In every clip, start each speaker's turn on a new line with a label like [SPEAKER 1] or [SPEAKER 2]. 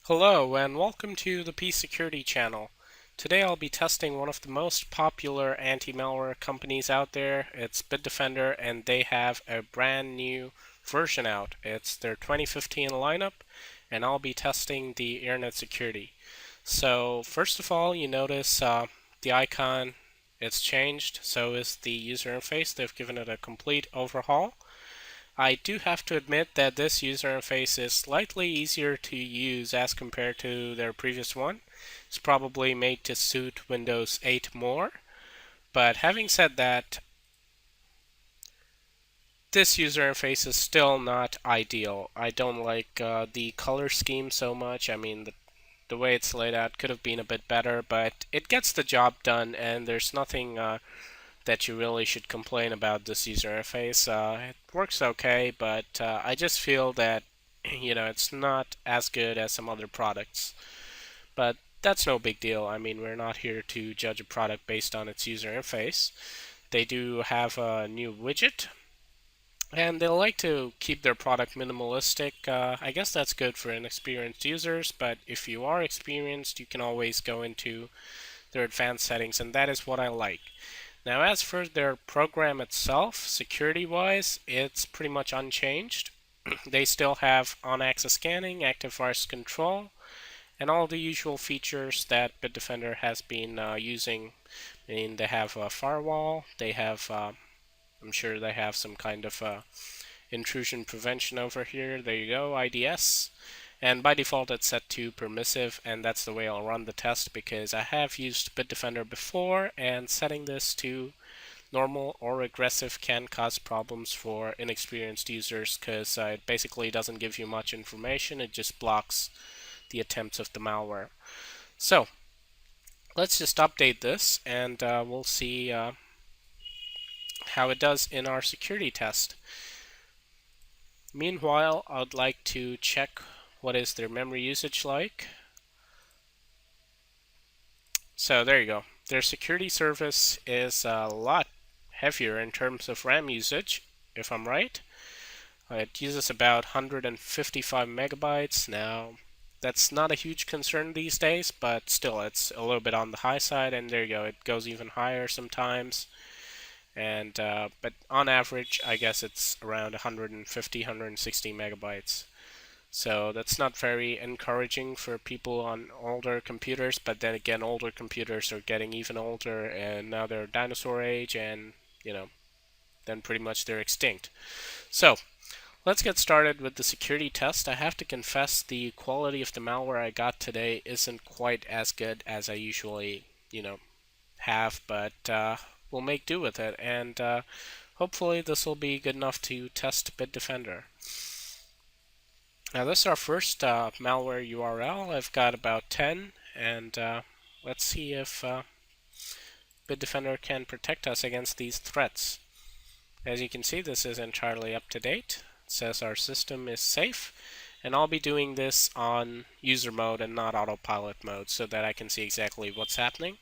[SPEAKER 1] Hello and welcome to the P Security channel. Today I'll be testing one of the most popular anti-malware companies out there. It's Bitdefender, and they have a brand new version out. It's their 2015 lineup, and I'll be testing the internet security. So first of all, you notice the icon, it's changed. So is the user interface. They've given it a complete overhaul. I do have to admit that this user interface is slightly easier to use as compared to their previous one. It's probably made to suit Windows 8 more. But having said that, this user interface is still not ideal. I don't like the color scheme so much. I mean, the way it's laid out could have been a bit better, but it gets the job done, and there's nothing that you really should complain about this user interface. It works okay, but I just feel that it's not as good as some other products. But that's no big deal. I mean, we're not here to judge a product based on its user interface. They do have a new widget, and they like to keep their product minimalistic. I guess that's good for inexperienced users, but if you are experienced, you can always go into their advanced settings, and that is what I like. Now, as for their program itself, security-wise, it's pretty much unchanged. They still have on-access scanning, active virus control, and all the usual features that Bitdefender has been using. I mean, they have a firewall, they have, I'm sure they have some kind of intrusion prevention over here. There you go, IDS. And by default it's set to permissive, and that's the way I'll run the test because I have used Bitdefender before, and setting this to normal or aggressive can cause problems for inexperienced users because it basically doesn't give you much information. It just blocks the attempts of the malware. So let's just update this, and we'll see how it does in our security test. Meanwhile, I'd like to check what is their memory usage like. So there you go. Their security service is a lot heavier in terms of RAM usage, if I'm right. It uses about 155 megabytes. Now, that's not a huge concern these days, but still, it's a little bit on the high side. And there you go. It goes even higher sometimes. And but on average, I guess it's around 150, 160 megabytes. So that's not very encouraging for people on older computers, but then again, older computers are getting even older, and now they're dinosaur age, and then pretty much they're extinct. So let's get started with the security test. I have to confess the quality of the malware I got today isn't quite as good as I usually, have, but we'll make do with it, and hopefully this will be good enough to test Bitdefender. Now this is our first malware URL. I've got about 10, and let's see if Bitdefender can protect us against these threats. As you can see, this is entirely up to date. It says our system is safe, and I'll be doing this on user mode and not autopilot mode so that I can see exactly what's happening.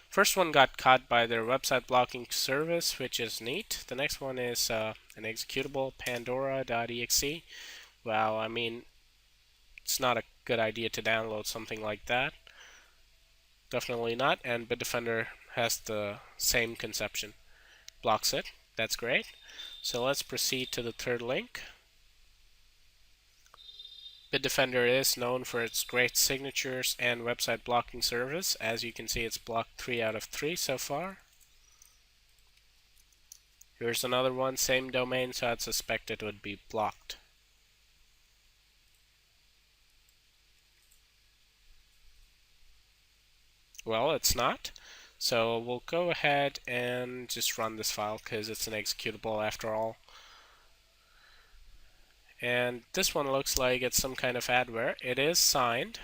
[SPEAKER 1] First one got caught by their website blocking service, which is neat. The next one is an executable, pandora.exe. Well, I mean, it's not a good idea to download something like that. Definitely not, and Bitdefender has the same conception. Blocks it. That's great. So let's proceed to the third link. Bitdefender is known for its great signatures and website blocking service. As you can see, it's blocked 3 out of 3 so far. Here's another one, same domain, so I'd suspect it would be blocked. Well, it's not. So we'll go ahead and just run this file because it's an executable after all. And this one looks like it's some kind of adware. It is signed.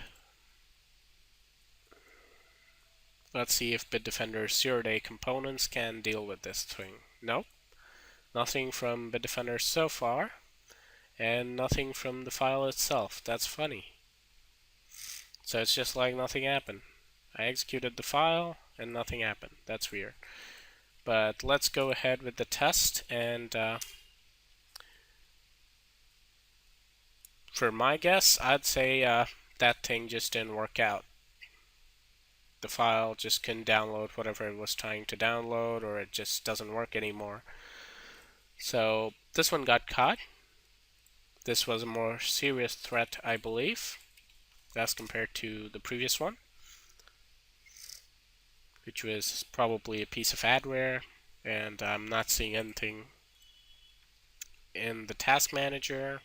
[SPEAKER 1] Let's see if Bitdefender's zero-day components can deal with this thing. Nope. Nothing from Bitdefender so far. And nothing from the file itself. That's funny. So it's just like nothing happened. I executed the file and nothing happened. That's weird. But let's go ahead with the test, and for my guess, I'd say that thing just didn't work out. The file just couldn't download whatever it was trying to download, or it just doesn't work anymore. So this one got caught. This was a more serious threat, I believe, as compared to the previous one, which was probably a piece of adware, and I'm not seeing anything in the task manager,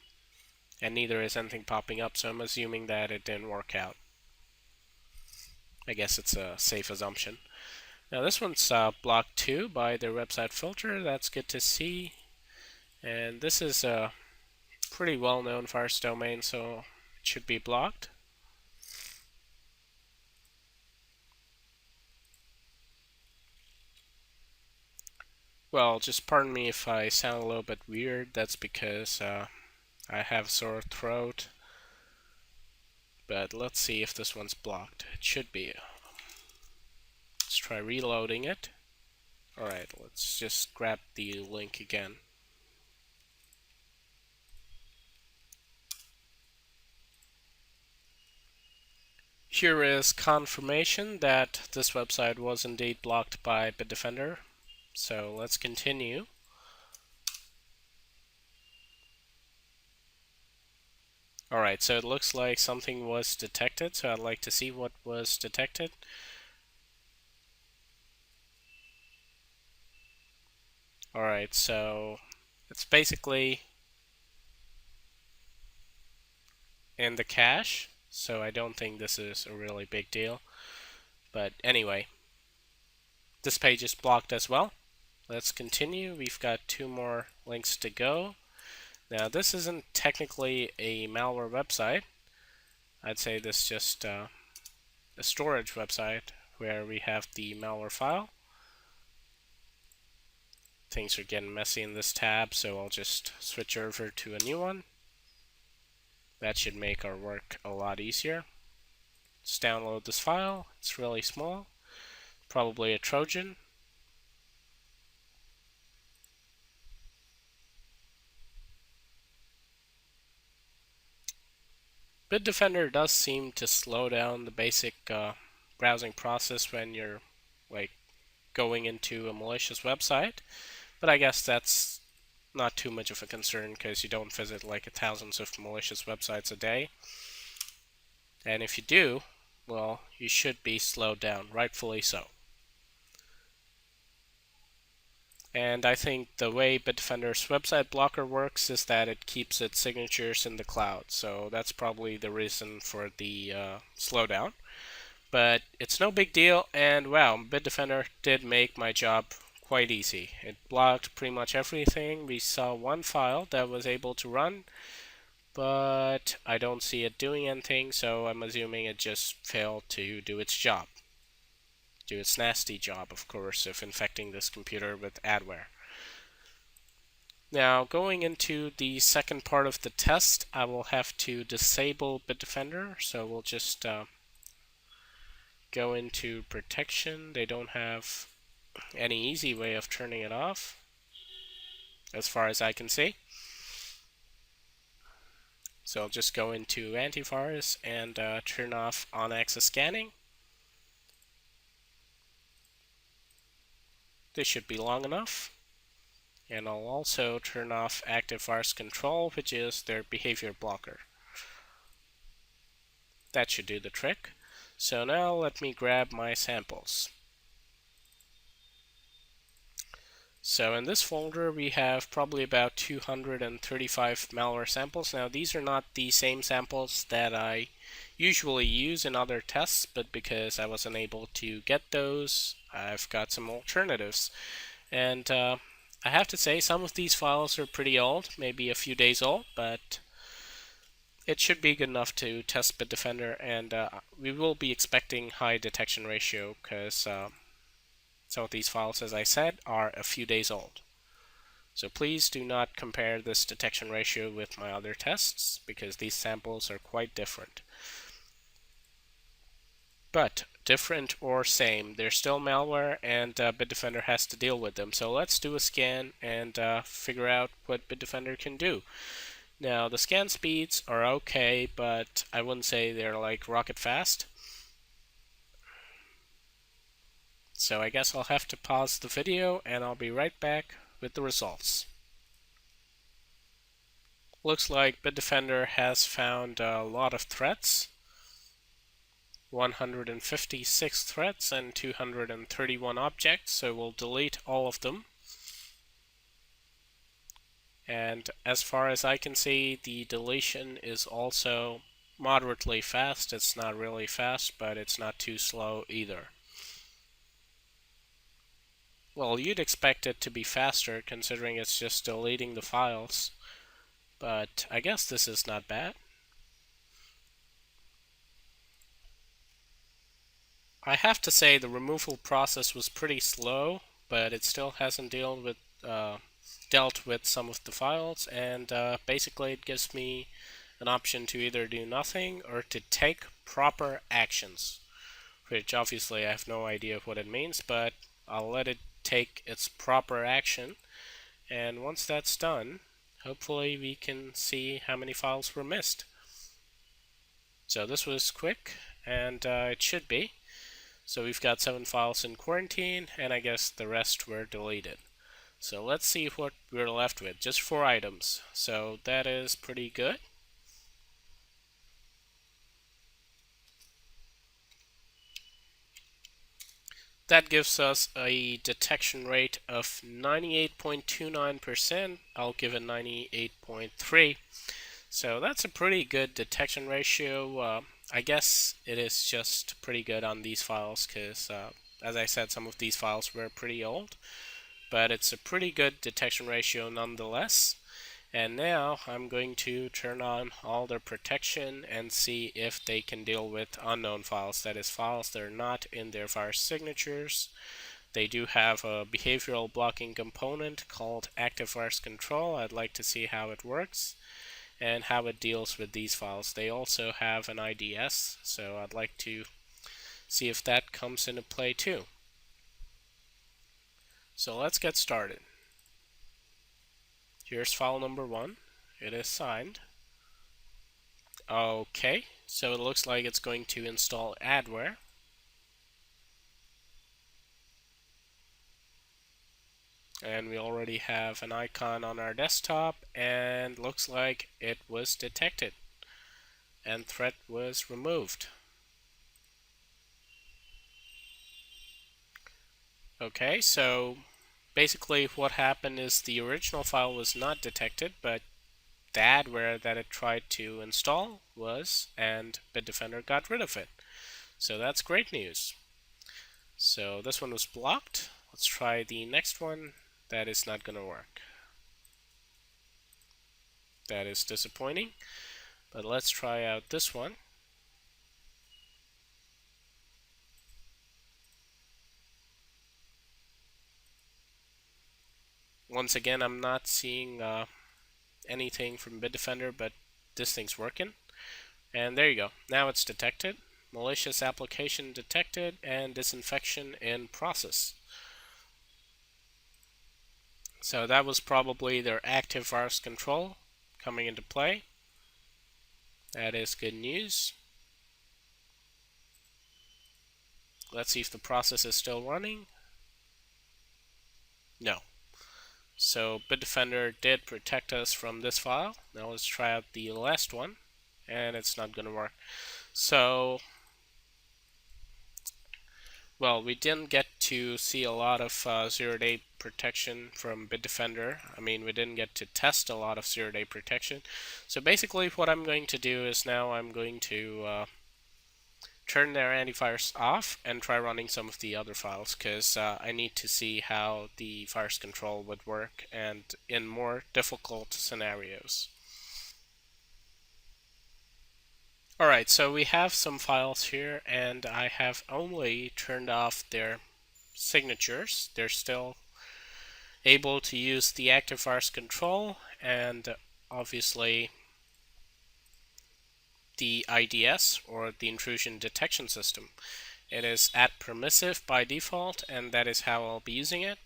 [SPEAKER 1] and neither is anything popping up, so I'm assuming that it didn't work out. I guess it's a safe assumption. Now this one's blocked too by their website filter. That's good to see. And this is a pretty well-known virus domain, so it should be blocked. Well, just pardon me if I sound a little bit weird. That's because I have a sore throat. But let's see if this one's blocked. It should be. Let's try reloading it. Alright, let's just grab the link again. Here is confirmation that this website was indeed blocked by Bitdefender. So let's continue. Alright, so it looks like something was detected, so I'd like to see what was detected. Alright, so it's basically in the cache, so I don't think this is a really big deal. But anyway, this page is blocked as well. Let's continue. We've got 2 more links to go. Now this isn't technically a malware website. I'd say this is just a storage website where we have the malware file. Things are getting messy in this tab, so I'll just switch over to a new one. That should make our work a lot easier. Let's download this file. It's really small. Probably a Trojan. Bitdefender does seem to slow down the basic browsing process when you're like going into a malicious website, but I guess that's not too much of a concern because you don't visit like thousands of malicious websites a day. And if you do, well, you should be slowed down, rightfully so. And I think the way Bitdefender's website blocker works is that it keeps its signatures in the cloud. So that's probably the reason for the slowdown. But it's no big deal, and wow, Bitdefender did make my job quite easy. It blocked pretty much everything. We saw one file that was able to run, but I don't see it doing anything, so I'm assuming it just failed to do its job. Do its nasty job, of course, of infecting this computer with adware. Now, going into the second part of the test, I will have to disable Bitdefender, so we'll just go into protection. They don't have any easy way of turning it off, as far as I can see. So I'll just go into antivirus and turn off on-access scanning. This should be long enough. And I'll also turn off active virus control, which is their behavior blocker. That should do the trick. So now let me grab my samples. So in this folder we have probably about 235 malware samples. Now these are not the same samples that I usually use in other tests, but because I wasn't able to get those, I've got some alternatives. And I have to say some of these files are pretty old, maybe a few days old, but it should be good enough to test Bitdefender, and we will be expecting high detection ratio because some of these files, as I said, are a few days old. So please do not compare this detection ratio with my other tests, because these samples are quite different. But different or same, they're still malware, and Bitdefender has to deal with them. So let's do a scan and figure out what Bitdefender can do. Now, the scan speeds are okay, but I wouldn't say they're like rocket fast. So I guess I'll have to pause the video and I'll be right back with the results. Looks like Bitdefender has found a lot of threats. 156 threats and 231 objects, so we'll delete all of them. And as far as I can see, the deletion is also moderately fast. It's not really fast, but it's not too slow either. Well, you'd expect it to be faster considering it's just deleting the files, but I guess this is not bad. I have to say the removal process was pretty slow, but it still hasn't dealt with some of the files, and basically it gives me an option to either do nothing or to take proper actions, which obviously I have no idea what it means, but I'll let it take its proper action, and once that's done, hopefully we can see how many files were missed. So this was quick, and it should be. So we've got 7 files in quarantine, and I guess the rest were deleted. So let's see what we're left with. Just 4 items. So that is pretty good. That gives us a detection rate of 98.29%. I'll give it 98.3. So that's a pretty good detection ratio. I guess it is just pretty good on these files because, as I said, some of these files were pretty old. But it's a pretty good detection ratio nonetheless. And now I'm going to turn on all their protection and see if they can deal with unknown files. That is, files that are not in their virus signatures. They do have a behavioral blocking component called active virus control. I'd like to see how it works and how it deals with these files. They also have an IDS, so I'd like to see if that comes into play too. So let's get started. Here's file number 1. It is signed. Okay, so it looks like it's going to install adware. And we already have an icon on our desktop, and looks like it was detected and threat was removed. Okay, so basically what happened is the original file was not detected, but the adware that it tried to install was, and Bitdefender got rid of it. So that's great news. So this one was blocked. Let's try the next one. That is not going to work. That is disappointing. But let's try out this one. Once again, I'm not seeing anything from Bitdefender, but this thing's working. And there you go. Now it's detected. Malicious application detected and disinfection in process. So that was probably their active virus control coming into play. That is good news. Let's see if the process is still running. No. So Bitdefender did protect us from this file. Now let's try out the last one, and it's not going to work. So, well, we didn't get to see a lot of zero-day protection from Bitdefender. I mean, we didn't get to test a lot of zero-day protection. So basically what I'm going to do is now I'm going to turn their antivirus off and try running some of the other files, because I need to see how the virus control would work and in more difficult scenarios. Alright, so we have some files here, and I have only turned off their signatures. They're still able to use the active virus control and obviously the IDS, or the intrusion detection system. It is at permissive by default, and that is how I'll be using it.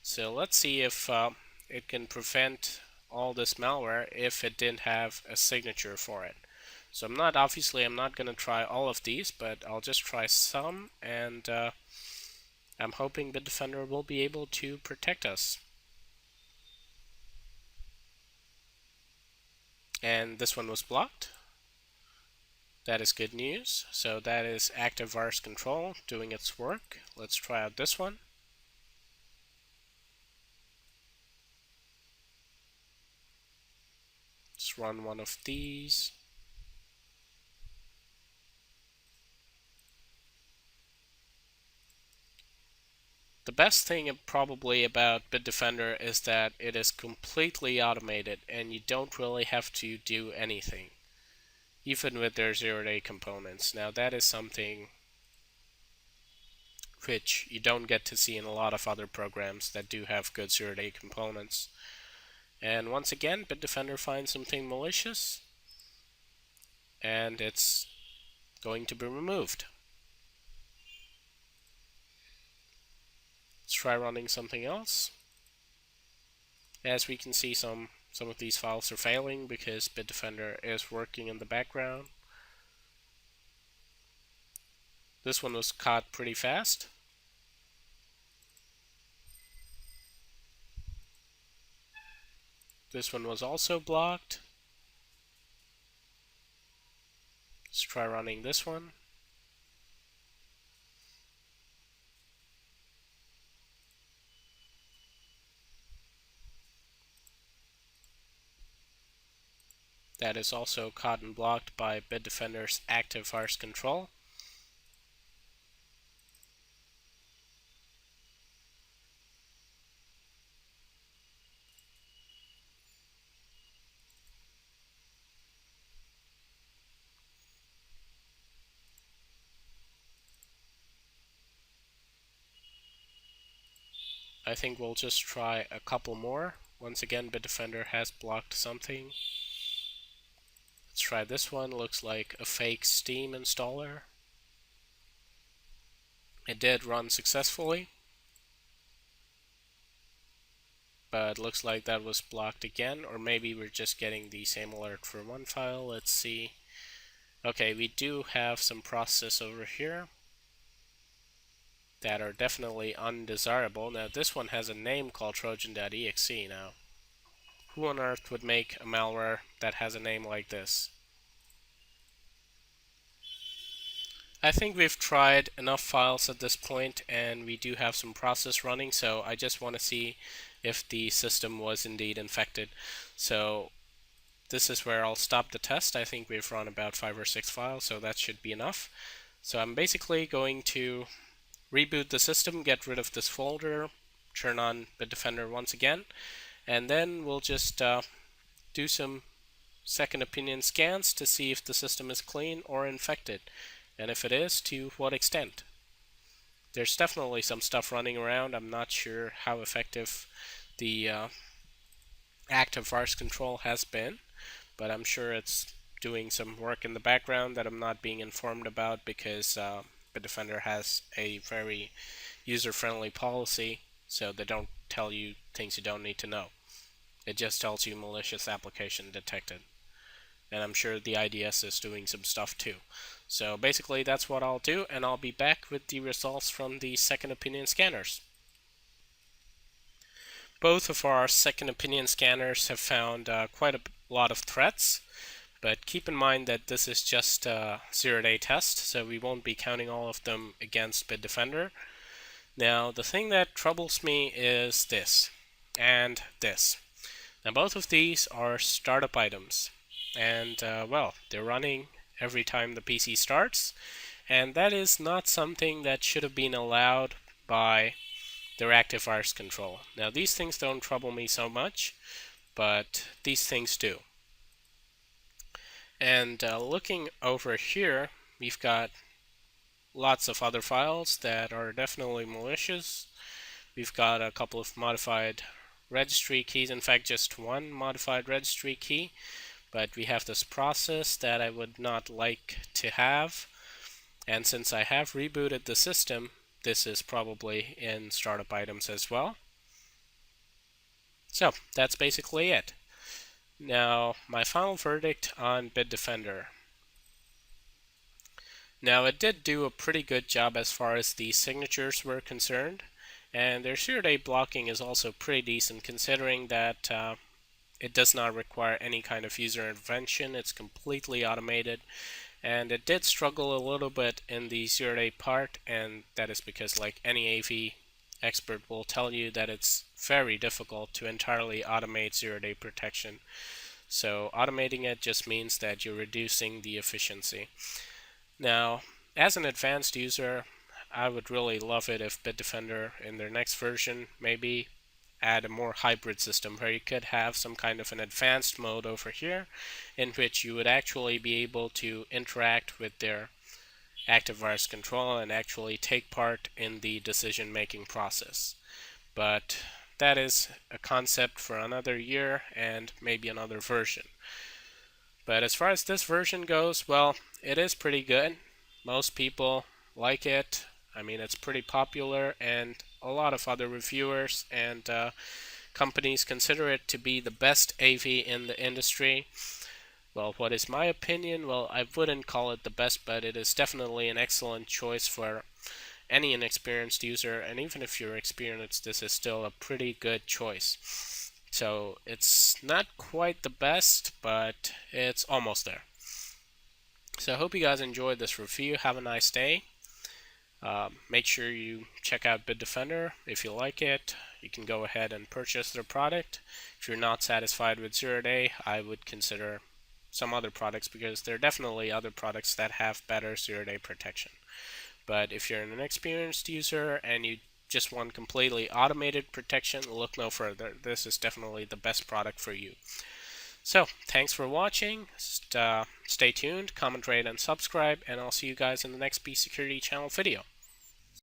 [SPEAKER 1] So let's see if it can prevent all this malware if it didn't have a signature for it. So I'm not going to try all of these, but I'll just try some, and I'm hoping Bitdefender will be able to protect us. And this one was blocked. That is good news. So that is active virus control doing its work. Let's try out this one. Let's run one of these. The best thing probably about Bitdefender is that it is completely automated and you don't really have to do anything, even with their zero-day components. Now that is something which you don't get to see in a lot of other programs that do have good zero-day components. And once again, Bitdefender finds something malicious, and it's going to be removed. Let's try running something else. As we can see, some of these files are failing because Bitdefender is working in the background. This one was caught pretty fast. This one was also blocked. Let's try running this one. That is also caught and blocked by Bitdefender's active virus control. I think we'll just try a couple more. Once again, Bitdefender has blocked something. Let's try this one. Looks like a fake Steam installer. It did run successfully, but looks like that was blocked again, or maybe we're just getting the same alert for one file. Let's see. Okay, we do have some processes over here that are definitely undesirable. Now this one has a name called Trojan.exe. Now, who on earth would make a malware that has a name like this? I think we've tried enough files at this point, and we do have some process running, so I just want to see if the system was indeed infected. So this is where I'll stop the test. I think we've run about 5 or 6 files, so that should be enough. So I'm basically going to reboot the system, get rid of this folder, turn on Bitdefender once again, and then we'll just do some second opinion scans to see if the system is clean or infected, and if it is, to what extent. There's definitely some stuff running around. I'm not sure how effective the active virus control has been, but I'm sure it's doing some work in the background that I'm not being informed about because Bitdefender has a very user-friendly policy, so they don't tell you things you don't need to know. It just tells you malicious application detected. And I'm sure the IDS is doing some stuff too. So basically that's what I'll do, and I'll be back with the results from the second opinion scanners. Both of our second opinion scanners have found quite a lot of threats, but keep in mind that this is just a zero-day test, so we won't be counting all of them against Bitdefender. Now, the thing that troubles me is this, and this. Now, both of these are startup items, and well, they're running every time the PC starts, and that is not something that should have been allowed by their active virus control. Now, these things don't trouble me so much, but these things do. And looking over here, we've got lots of other files that are definitely malicious. We've got a couple of modified registry keys, in fact just one modified registry key, but we have this process that I would not like to have, and since I have rebooted the system, this is probably in startup items as well. So that's basically it. Now, my final verdict on Bitdefender. Now, it did do a pretty good job as far as the signatures were concerned, and their zero-day blocking is also pretty decent considering that it does not require any kind of user intervention. It's completely automated, and it did struggle a little bit in the zero-day part, and that is because, like any AV expert will tell you, that it's very difficult to entirely automate zero-day protection. So automating it just means that you're reducing the efficiency. Now, as an advanced user, I would really love it if Bitdefender in their next version maybe add a more hybrid system where you could have some kind of an advanced mode over here in which you would actually be able to interact with their active virus control and actually take part in the decision making process. But that is a concept for another year and maybe another version. But as far as this version goes, well, it is pretty good. Most people like it. I mean, it's pretty popular, and a lot of other reviewers and companies consider it to be the best AV in the industry. Well, what is my opinion? Well, I wouldn't call it the best, but it is definitely an excellent choice for any inexperienced user, and even if you're experienced, this is still a pretty good choice. So it's not quite the best, but it's almost there. So I hope you guys enjoyed this review. Have a nice day. Make sure you check out Bitdefender. If you like it, you can go ahead and purchase their product. If you're not satisfied with zero day, I would consider some other products, because there are definitely other products that have better zero day protection. But if you're an inexperienced user and you just want completely automated protection, look no further. This is definitely the best product for you. So, thanks for watching. Stay tuned, comment, rate, and subscribe, and I'll see you guys in the next B Security channel video.